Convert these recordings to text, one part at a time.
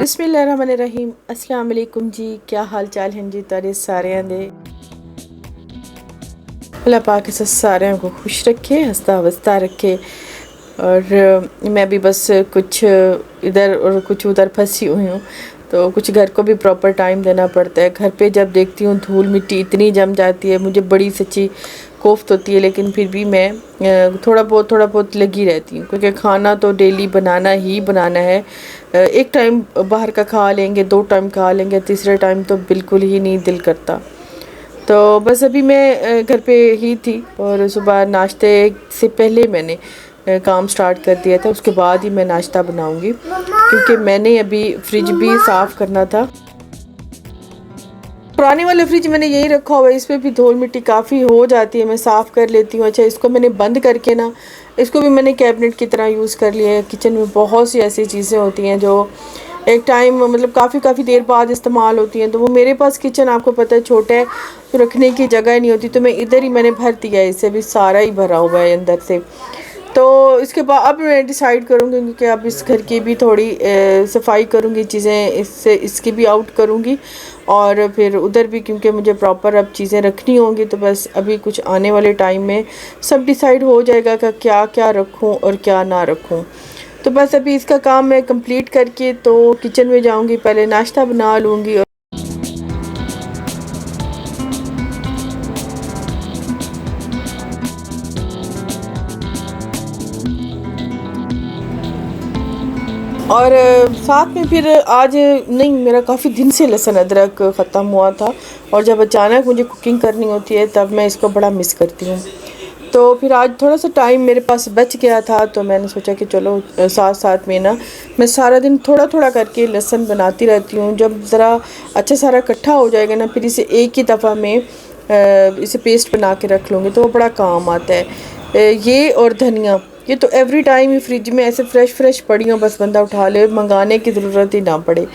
बिस्मिल्लाहिर्रहमानिर्रहीम। अस्सलाम वालेकुम जी, क्या हाल चाल हैं जी तुहाडे सारिਆਂ ਦੇ। अल्लाह पाक इस सारिਆਂ को खुश रखे, हंसता वसता रखे। और मैं भी बस कुछ इधर और कुछ उधर फंसी हुई हूँ, तो कुछ घर को भी प्रॉपर टाइम देना पड़ता है। घर पे जब देखती हूँ धूल मिट्टी इतनी जम जाती है, मुझे बड़ी सच्ची कोफ्त होती है, लेकिन फिर भी मैं थोड़ा बहुत लगी रहती हूँ, क्योंकि खाना तो डेली बनाना ही बनाना है। एक टाइम बाहर का खा लेंगे, 2 टाइम खा लेंगे, तीसरे टाइम तो बिल्कुल ही नहीं दिल करता। तो बस अभी मैं घर पे ही थी और सुबह नाश्ते से पहले मैंने काम स्टार्ट कर दिया था। उसके बाद ही मैं नाश्ता बनाऊंगी, क्योंकि मैंने अभी फ्रिज भी साफ़ करना था। पुराने वाले फ्रिज मैंने यही रखा हुआ है, इस पर भी धूल मिट्टी काफ़ी हो जाती है, मैं साफ़ कर लेती हूँ। अच्छा, इसको मैंने बंद करके ना, इसको भी मैंने कैबिनेट की तरह यूज़ कर लिया है। किचन में बहुत सी ऐसी चीज़ें होती हैं जो एक टाइम मतलब काफ़ी देर बाद इस्तेमाल होती हैं, तो वो मेरे पास किचन आपको पता है छोटा है, तो रखने की जगह नहीं होती, तो मैं इधर ही मैंने भर दिया है। इससे भी सारा ही भरा हुआ है अंदर से। तो इसके बाद अब मैं डिसाइड करूँगी कि अब इस घर की भी थोड़ी सफाई करूँगी, चीज़ें इससे इसकी भी आउट करूँगी, और फिर उधर भी, क्योंकि मुझे प्रॉपर अब चीज़ें रखनी होंगी। तो बस अभी कुछ आने वाले टाइम में सब डिसाइड हो जाएगा कि क्या क्या रखूँ और क्या ना रखूँ। तो बस अभी इसका काम मैं कंप्लीट करके तो किचन में जाऊँगी, पहले नाश्ता बना लूँगी। और साथ में फिर आज नहीं, मेरा काफ़ी दिन से लहसुन अदरक ख़त्म हुआ था, और जब अचानक मुझे कुकिंग करनी होती है तब मैं इसको बड़ा मिस करती हूँ। तो फिर आज थोड़ा सा टाइम मेरे पास बच गया था, तो मैंने सोचा कि चलो साथ साथ में ना मैं सारा दिन थोड़ा थोड़ा करके लहसुन बनाती रहती हूँ। जब ज़रा अच्छा सारा इकट्ठा हो जाएगा ना, फिर इसे एक ही दफ़ा में इसे पेस्ट बना के रख लूँगी, तो वो बड़ा काम आता है। ये और धनिया, ये तो एवरी टाइम ही फ्रिज में ऐसे फ्रेश पड़ी हो, बस बंदा उठा ले, मंगाने की ज़रूरत ही ना पड़े।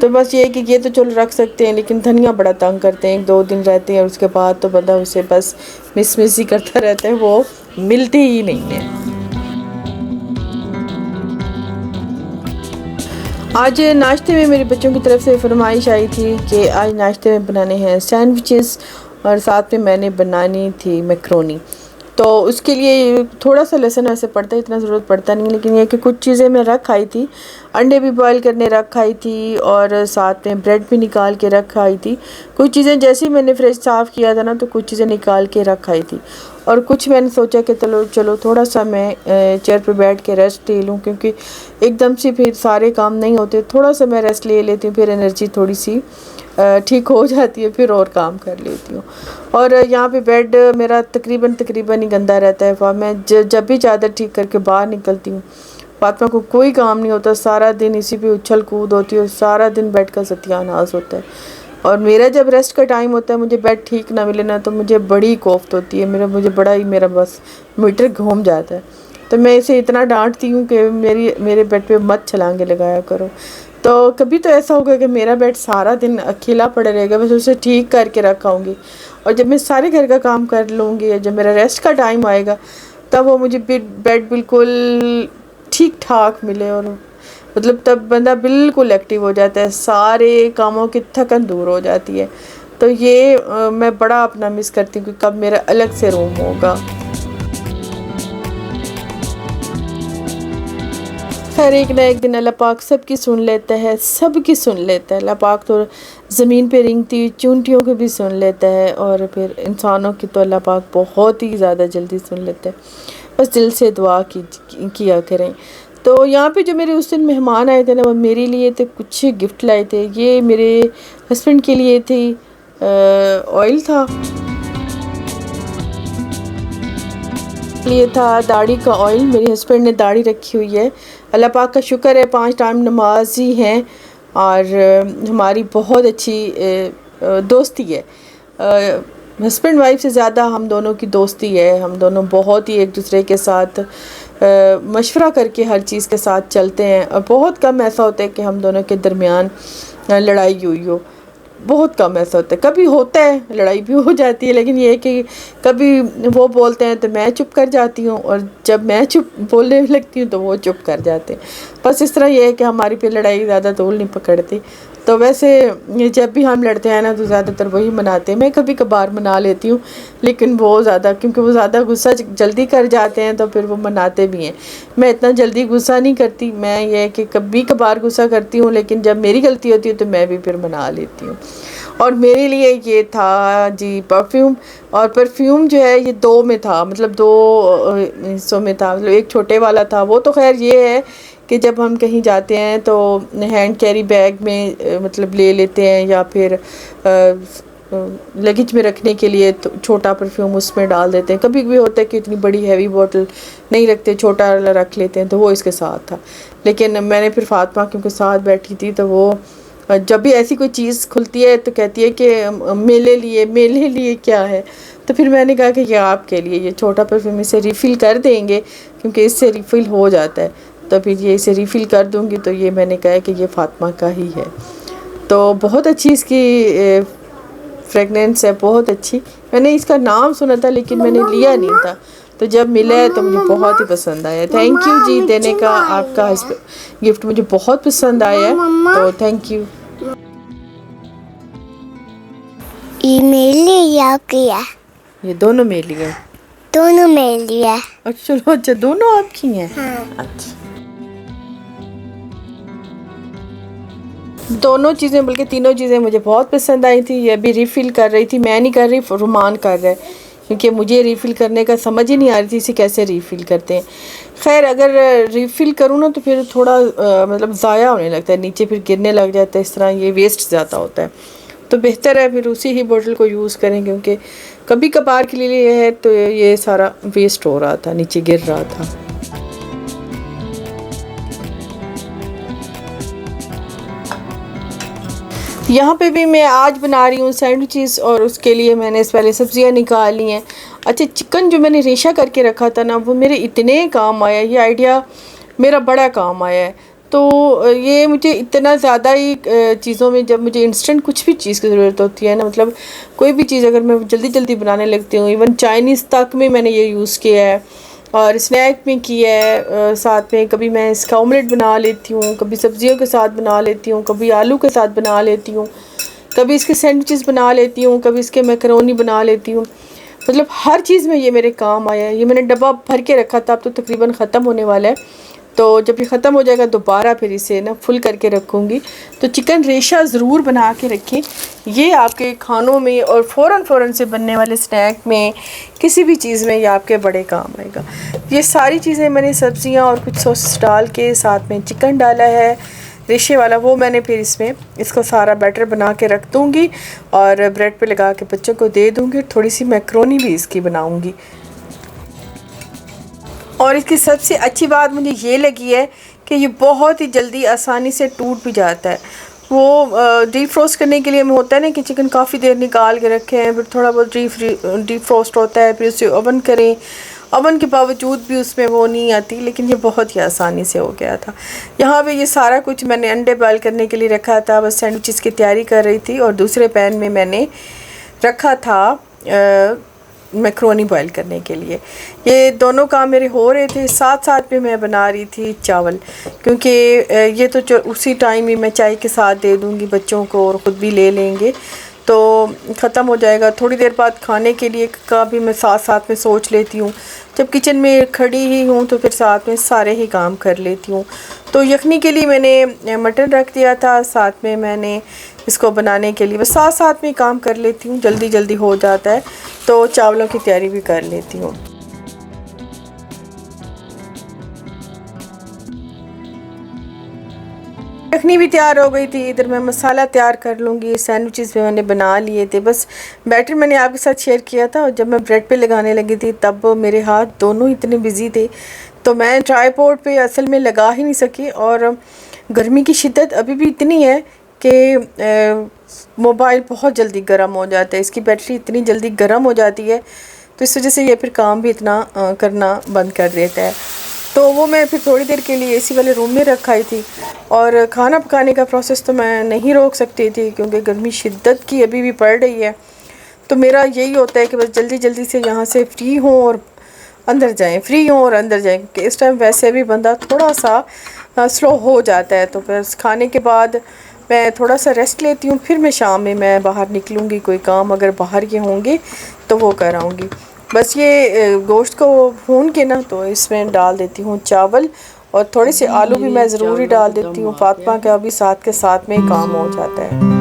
तो बस ये है कि ये तो चलो रख सकते हैं, लेकिन धनिया बड़ा तंग करते हैं, 1-2 दिन रहते हैं और उसके बाद तो बंदा उसे बस मिस ही करता रहता है, वो मिलते ही नहीं है। आज नाश्ते में मेरे बच्चों की तरफ से फरमाइश आई थी कि आज नाश्ते में बनाने हैं सैंडविचेस, और साथ में मैंने बनानी थी मैक्रोनी। तो उसके लिए थोड़ा सा लहसुन वैसे पड़ता है, इतना ज़रूरत पड़ता नहीं, लेकिन ये कि कुछ चीज़ें मैं रख आई थी। अंडे भी बॉईल करने रख आई थी, और साथ में ब्रेड भी निकाल के रख आई थी। कुछ चीज़ें जैसे ही मैंने फ्रिज साफ़ किया था ना, तो कुछ चीज़ें निकाल के रख आई थी, और कुछ मैंने सोचा कि चलो थोड़ा सा मैं चेयर पे बैठ के रेस्ट ले लूँ, क्योंकि एकदम से फिर सारे काम नहीं होते। थोड़ा सा मैं रेस्ट ले लेती हूँ, फिर एनर्जी थोड़ी सी ठीक हो जाती है, फिर और काम कर लेती हूँ। और यहाँ पे बेड मेरा तकरीबन ही गंदा रहता है। मैं जब भी चादर ठीक करके बाहर निकलती हूँ, फातिमा को कोई काम नहीं होता, सारा दिन इसी पे उछल कूद होती है, और सारा दिन बेड का सत्यानाश होता है। और मेरा जब रेस्ट का टाइम होता है, मुझे बेड ठीक ना मिले ना, तो मुझे बड़ी कोफ्त होती है, मेरा बस मीटर घूम जाता है। तो मैं इसे इतना डांटती हूँ कि मेरे बेड पे मत छलांगे लगाया करो। तो कभी तो ऐसा होगा कि मेरा बेड सारा दिन अकेला पड़ा रहेगा, बस उसे ठीक करके रखाऊंगी, और जब मैं सारे घर का काम कर लूँगी, जब मेरा रेस्ट का टाइम आएगा, तब वो मुझे बेड बिल्कुल ठीक ठाक मिले, और मतलब तब बंदा बिल्कुल एक्टिव हो जाता है, सारे कामों की थकन दूर हो जाती है। तो ये मैं बड़ा अपना मिस करती हूँ कि कब मेरा अलग से रूम होगा। खैर, एक ना एक दिन अल्लाह पाक सबकी सुन लेता है, सबकी सुन लेता है। अल्लाह पाक तो ज़मीन पे रेंगती हुई चूंटियों को भी सुन लेता है, और फिर इंसानों की तो अल्लाह पाक बहुत ही ज़्यादा जल्दी सुन लेता है। बस दिल से दुआ किया करें। तो यहाँ पे जो मेरे उस दिन मेहमान आए थे ना, वो मेरे लिए तो कुछ गिफ्ट लाए थे। ये मेरे हस्बैंड के लिए थी ऑयल था, लिए था दाढ़ी का ऑयल। मेरे हस्बैंड ने दाढ़ी रखी हुई है, अल्लाह पाक का शुक्र है 5 टाइम नमाज़ी हैं, और हमारी बहुत अच्छी दोस्ती है। हस्बैंड वाइफ से ज़्यादा हम दोनों की दोस्ती है। हम दोनों बहुत ही एक दूसरे के साथ मशवरा करके हर चीज़ के साथ चलते हैं, और बहुत कम ऐसा होता है कि हम दोनों के दरमियान लड़ाई हुई हो। बहुत कम ऐसा होता है। कभी होता है, लड़ाई भी हो जाती है, लेकिन ये है कि कभी वो बोलते हैं तो मैं चुप कर जाती हूँ, और जब मैं चुप बोलने लगती हूँ तो वो चुप कर जाते हैं। बस इस तरह ये है कि हमारी फिर लड़ाई ज़्यादा तूल नहीं पकड़ती। तो वैसे जब भी हम लड़ते हैं ना तो ज़्यादातर वही मनाते हैं। मैं कभी कभार मना लेती हूँ, लेकिन वो ज़्यादा, क्योंकि वो ज़्यादा गुस्सा जल्दी कर जाते हैं तो फिर वो मनाते भी हैं। मैं इतना जल्दी गुस्सा नहीं करती, मैं ये है कि कभी कभार गुस्सा करती हूँ, लेकिन जब मेरी गलती होती है तो मैं भी फिर मना लेती हूँ। और मेरे लिए ये था जी परफ्यूम। और परफ्यूम जो है ये 2 में था, मतलब 2 हिस्सों में था। मतलब एक छोटे वाला था, वो तो खैर ये है कि जब हम कहीं जाते हैं तो हैंड कैरी बैग में मतलब ले लेते हैं, या फिर लगेज में रखने के लिए तो छोटा परफ्यूम उसमें डाल देते हैं। कभी भी होता है कि इतनी बड़ी हैवी बोतल नहीं रखते, छोटा वाला रख लेते हैं, तो वो इसके साथ था। लेकिन मैंने फिर फातिमा क्योंकि साथ बैठी थी, तो वो जब भी ऐसी कोई चीज़ खुलती है तो कहती है कि मेरे लिए क्या है। तो फिर मैंने कहा कि ये आपके लिए, ये छोटा परफ्यूम, इसे रिफ़िल कर देंगे क्योंकि इससे रिफ़िल हो जाता है। तो फिर ये इसे रिफ़िल कर दूँगी, तो ये मैंने कहा कि ये फातिमा का ही है। तो बहुत अच्छी इसकी फ्रेगनेंस है, बहुत अच्छी। मैंने इसका नाम सुना था लेकिन मैंने लिया नहीं था, तो जब मिला है तो मुझे बहुत ही पसंद आया। थैंक यू जी देने का, आपका गिफ्ट मुझे बहुत पसंद आया, तो थैंक यू। ये मेरे लिए आपकी है। ये दोनों मेरे लिए? दोनों मेरे लिए। अच्छा चलो, अच्छा दोनों आपकी हैं। हाँ। अच्छा, दोनों चीज़ें, बल्कि तीनों चीज़ें मुझे बहुत पसंद आई थी। ये भी रिफ़िल कर रही थी, मैं नहीं कर रही, रुमान कर रहा है, क्योंकि मुझे रिफ़िल करने का समझ ही नहीं आ रही थी इसे कैसे रिफ़िल करते हैं। खैर अगर रिफ़िल करूँ ना तो फिर थोड़ा मतलब ज़ाया होने लगता है, नीचे फिर गिरने लग जाता है, इस तरह ये वेस्ट ज़्यादा होता है। तो बेहतर है फिर उसी ही बोतल को यूज़ करें, क्योंकि कभी कभार के लिए है तो ये सारा वेस्ट हो रहा था, नीचे गिर रहा था। यहाँ पे भी मैं आज बना रही हूँ सैंडविचेस, और उसके लिए मैंने इस पहले सब्ज़ियाँ निकाल ली हैं। अच्छा, चिकन जो मैंने रेशा करके रखा था ना, वो मेरे इतने काम आया, ये आइडिया मेरा बड़ा काम आया है। तो ये मुझे इतना ज़्यादा ही चीज़ों में, जब मुझे इंस्टेंट कुछ भी चीज़ की ज़रूरत होती है ना, मतलब कोई भी चीज़ अगर मैं जल्दी जल्दी बनाने लगती हूँ, इवन चाइनीज़ तक में मैंने ये यूज़ किया है, और स्नैक में किया है। साथ में कभी मैं इसका ऑमलेट बना लेती हूँ, कभी सब्जियों के साथ बना लेती हूँ, कभी आलू के साथ बना लेती हूँ, कभी इसके सैंडविचेस बना लेती हूँ, कभी इसके मैकरोनी बना लेती हूँ। मतलब हर चीज़ में ये मेरे काम आया है। ये मैंने डब्बा भर के रखा था, अब तो तकरीबन ख़त्म होने वाला है, तो जब ये ख़त्म हो जाएगा दोबारा फिर इसे ना फुल करके रखूँगी। तो चिकन रेशा ज़रूर बना के रखें, ये आपके खानों में और फ़ौरन से बनने वाले स्नैक में, किसी भी चीज़ में ये आपके बड़े काम आएगा। ये सारी चीज़ें मैंने सब्ज़ियाँ और कुछ सॉस डाल के साथ में चिकन डाला है रेशे वाला, वो मैंने फिर इसमें इसको सारा बैटर बना के रख दूँगी और ब्रेड पे लगा के बच्चों को दे दूँगी। थोड़ी सी मैक्रोनी भी इसकी बनाऊँगी। और इसकी सबसे अच्छी बात मुझे ये लगी है कि ये बहुत ही जल्दी आसानी से टूट भी जाता है। वो डीप फ्रोस्ट करने के लिए हमें होता है ना कि चिकन काफ़ी देर निकाल के रखे हैं, फिर थोड़ा बहुत डीप फ्रोस्ट होता है, फिर उसे ओवन करें, ओवन के बावजूद भी उसमें वो नहीं आती। लेकिन ये बहुत ही आसानी से हो गया था। यहाँ पे ये सारा कुछ मैंने अंडे बॉयल करने के लिए रखा था, बस सैंडविचेस की तैयारी कर रही थी, और दूसरे पैन में मैंने रखा था मैक्रोनी बॉयल करने के लिए। ये दोनों काम मेरे हो रहे थे, साथ साथ में मैं बना रही थी चावल, क्योंकि ये तो उसी टाइम ही मैं चाय के साथ दे दूँगी बच्चों को और ख़ुद भी ले लेंगे, तो ख़त्म हो जाएगा। थोड़ी देर बाद खाने के लिए का भी मैं साथ साथ में सोच लेती हूँ। जब किचन में खड़ी ही हूँ तो फिर साथ में सारे ही काम कर लेती हूँ। तो यखनी के लिए मैंने मटन रख दिया था, साथ में मैंने इसको बनाने के लिए बस साथ साथ में काम कर लेती हूँ, जल्दी जल्दी हो जाता है। तो चावलों की तैयारी भी कर लेती हूँ। यखनी भी तैयार हो गई थी, इधर मैं मसाला तैयार कर लूँगी। सैंडविचेस भी मैंने बना लिए थे, बस बैटर मैंने आपके साथ शेयर किया था, और जब मैं ब्रेड पे लगाने लगी थी तब मेरे हाथ दोनों इतने बिज़ी थे, तो मैं ट्राइपॉड पे असल में लगा ही नहीं सकी। और गर्मी की शिद्दत अभी भी इतनी है कि मोबाइल बहुत जल्दी गर्म हो जाता है, इसकी बैटरी इतनी जल्दी गर्म हो जाती है, तो इस वजह से ये फिर काम भी इतना करना बंद कर देता है। तो वो मैं फिर थोड़ी देर के लिए एसी वाले रूम में रखाई थी। और खाना पकाने का प्रोसेस तो मैं नहीं रोक सकती थी क्योंकि गर्मी शिद्दत की अभी भी पड़ रही है। तो मेरा यही होता है कि बस जल्दी जल्दी से यहाँ से फ्री हों और अंदर जाएं, फ्री हों और अंदर जाएं, क्योंकि इस टाइम वैसे भी बंदा थोड़ा सा स्लो हो जाता है। तो फिर खाने के बाद मैं थोड़ा सा रेस्ट लेती हूँ, फिर मैं शाम में मैं बाहर निकलूँगी, कोई काम अगर बाहर के होंगे तो वो कराऊँगी। बस ये गोश्त को भून के ना तो इसमें डाल देती हूँ चावल, और थोड़े से आलू भी मैं ज़रूरी डाल देती हूँ। फातिमा का भी साथ के साथ में काम हो जाता है।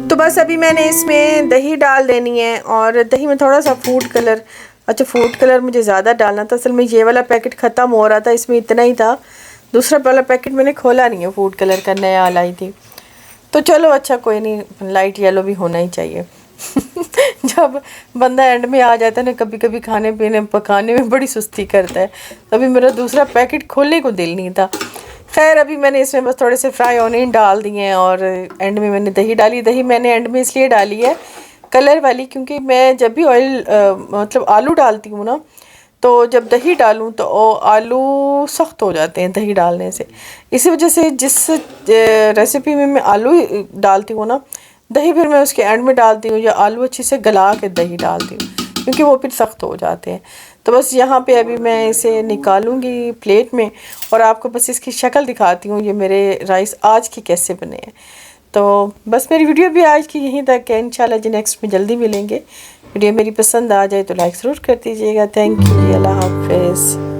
तो बस अभी मैंने इसमें दही डाल देनी है, और दही में थोड़ा सा फूड कलर, अच्छा फूड कलर मुझे ज़्यादा डालना था। असल में ये वाला पैकेट ख़त्म हो रहा था, इसमें इतना ही था। दूसरा वाला पैकेट मैंने खोला नहीं है, फूड कलर का नया लाई थी। तो चलो अच्छा कोई नहीं, लाइट येलो भी होना ही चाहिए। जब बंदा एंड में आ जाता है ना, कभी कभी खाने पीने पकाने में बड़ी सुस्ती करता है, तभी मेरा दूसरा पैकेट खोलने को दिल नहीं था। खैर अभी मैंने इसमें बस थोड़े से फ्राई ऑनियन डाल दिए हैं, और एंड में मैंने दही डाली। दही मैंने एंड में इसलिए डाली है कलर वाली, क्योंकि मैं जब भी ऑयल मतलब आलू डालती हूँ ना, तो जब दही डालूँ तो आलू सख्त हो जाते हैं दही डालने से। इसी वजह से जिस रेसिपी में मैं आलू डालती हूँ ना, दही फिर मैं उसके एंड में डालती हूँ, या आलू अच्छे से गला के दही डालती हूँ, क्योंकि वो फिर सख्त हो जाते हैं। तो बस यहाँ पे अभी मैं इसे निकालूंगी प्लेट में, और आपको बस इसकी शक्ल दिखाती हूँ ये मेरे राइस आज के कैसे बने हैं। तो बस मेरी वीडियो भी आज की यहीं तक है। इंशाल्लाह जी नेक्स्ट में जल्दी मिलेंगे। वीडियो मेरी पसंद आ जाए तो लाइक ज़रूर कर दीजिएगा। थैंक यू, अल्लाह हाफ़िज़।